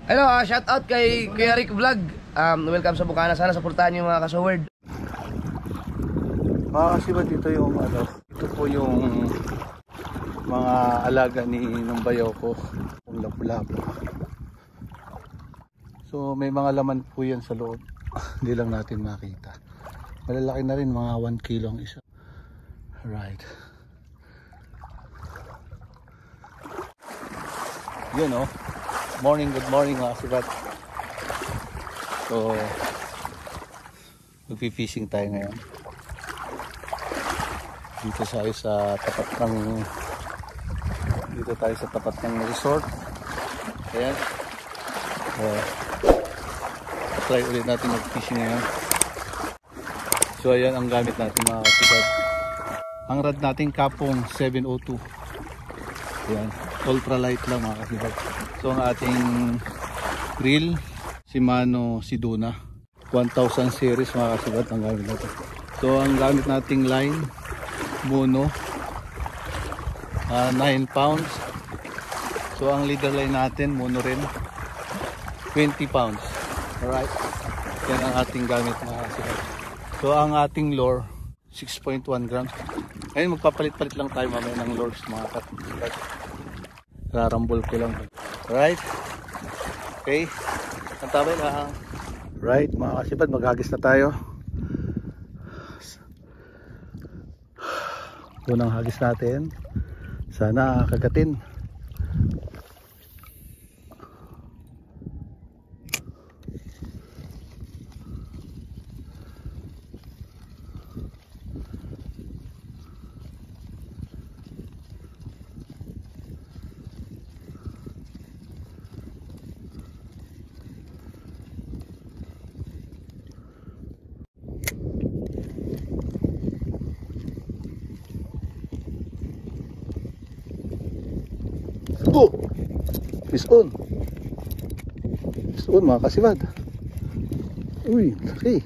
Hello, shout out kay Kuya Rick Vlog. Welcome sa Bukana. Sana supportahan niyo mga kasoward. Kasi ba dito yung ito po yung mga alaga ni ng bayaw ko, yung lapu-lapu. So may mga laman po yan sa loob. Hindi lang natin makita. Malalaki na rin, mga 1 kilo ang isa. Right. Yun oh. Good morning mga kasibat. So magpi-fishing tayo ngayon. Dito tayo sa tapat ng resort. Ayan. Try ulit natin mag-fishing ngayon. So ayan ang gamit natin mga kasibat. Ang rod natin kapong 702. Ayan. Ultralight lang mga kasibat. So ang ating reel Shimano Siduna 1000 series mga kasibat ang gamit natin. So ang gamit nating line Mono 9 pounds. So ang leader line natin Mono rin 20 pounds. Alright, yan ang ating gamit mga kasibat. So ang ating lure 6.1 grams. Ngayon magpapalit-palit lang tayo mamaya ng lures mga kasibat. Rarambol ko lang. Alright, okay, antabay lang. Right mga kasibat, maghagis na tayo. Unang hagis natin, sana kagatin. Oh! Fish on! Fish on mga kasibat. Uy, laki.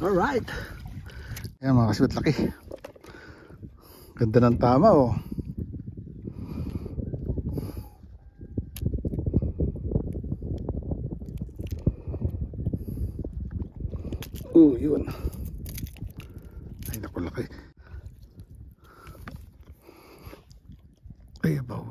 Alright. Ayan mga kasibat, laki. Ganda ng tama oh. Yun. Ay naku, laki. Ay abaw.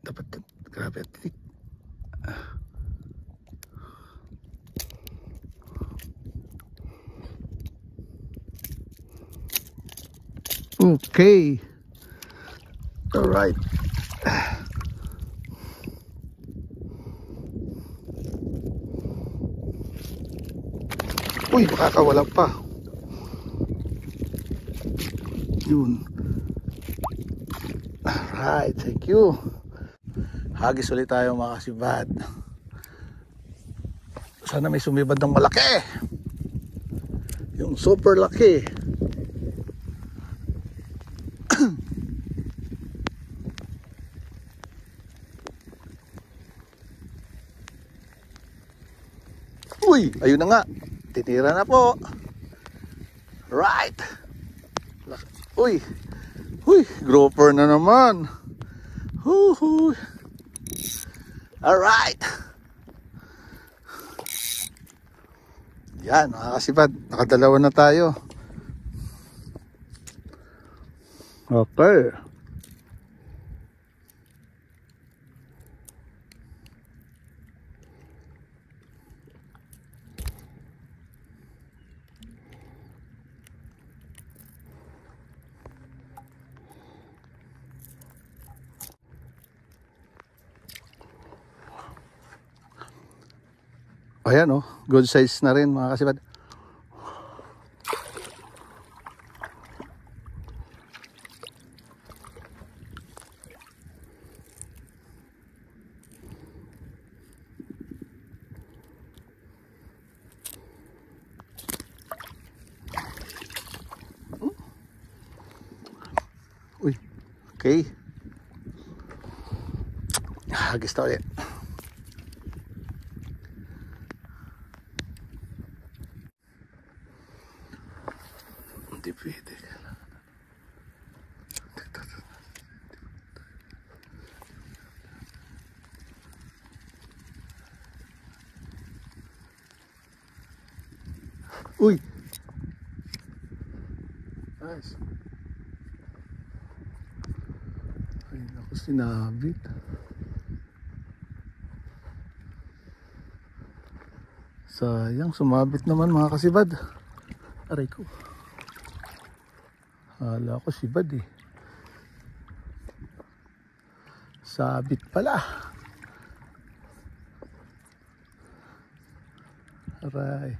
Dapat grabe at titik. Okay. All right. Uy, makakawala pa. Yun. Alright, thank you. Hagis ulit tayo mga kasibat. Sana may sumibad ng malaki. Yung super laki. Uy, ayun na nga. Titira na po. Right. Uy. Uy, grouper na naman. Huhu. Alright. Yan, mga kasibat. Nakadalawa na tayo. Okay. Ayan oh, good size na rin mga kasibat. Uy, okay. Hagis na ulit. Hindi pwede. Uy! Nice. Ay, naku, sinabit. Sayang, sumabit naman mga kasibad. Aray ko. Hala ko sibad eh. Sabit pala. Aray.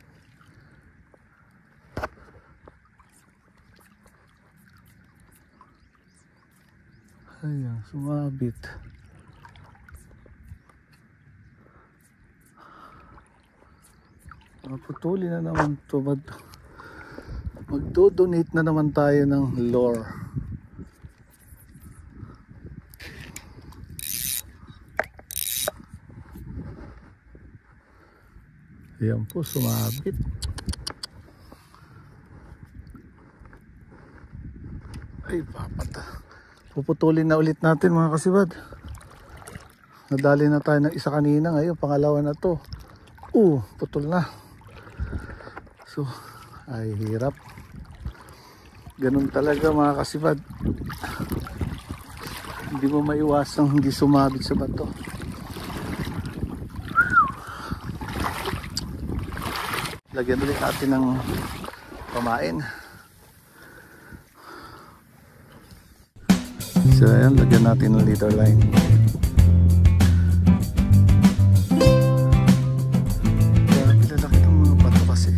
Ayan, sumabit. Putuli na naman to. Magdo-donate na naman tayo ng lure. Ayan po, sumabit. Ay, papata. Puputulin na ulit natin mga kasibad. Nadali na tayo ng isa kanina, ngayon pangalawa na to. Putol na. So, ay hirap. Ganun talaga mga kasibad. Hindi mo maiwasang hindi sumabit sa bato. Lagyan ulit natin ng pamain. So ayan, lagyan natin ng leader line. Lalaki ng mga bato kasi.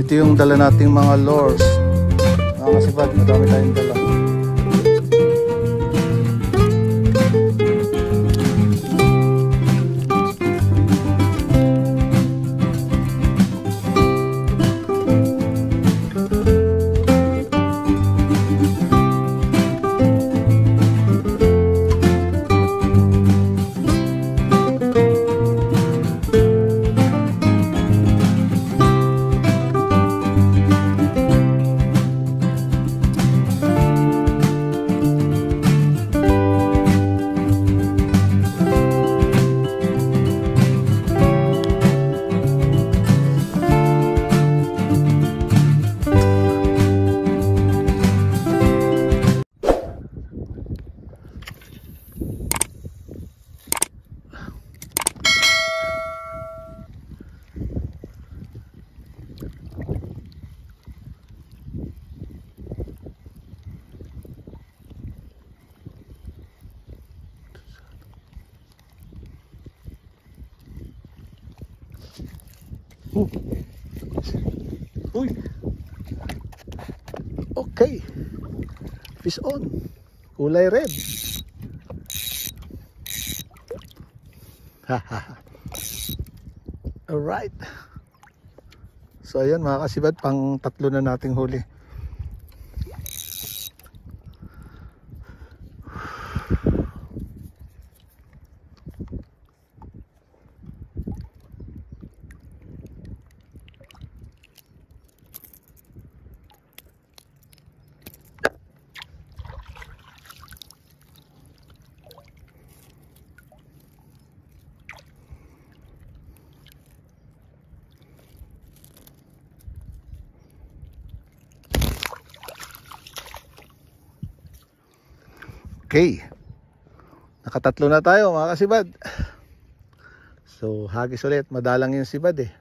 Ito yung dala nating mga lures. Mga kasibad, madami tayong dala. Uy. Okay. Fish on. Kulay red. Alright. So ayun mga kasibad, pang tatlo na nating huli. Okay. Nakatatlo na tayo mga kasibad. So hagis ulit. Madalang yung sibad eh.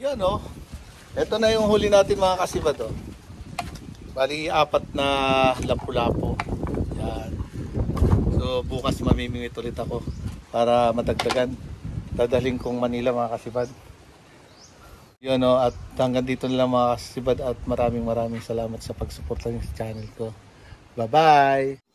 Yan o. Ito na yung huli natin mga kasibad o. Bali 4 na lapu-lapo. Yan. So bukas mamimingit ulit ako para matagdagan. Dadalhin kong Manila mga kasibad. Yan o. At hanggang dito na lang mga kasibad at maraming salamat sa pagsuporta niyo sa channel ko. Bye bye!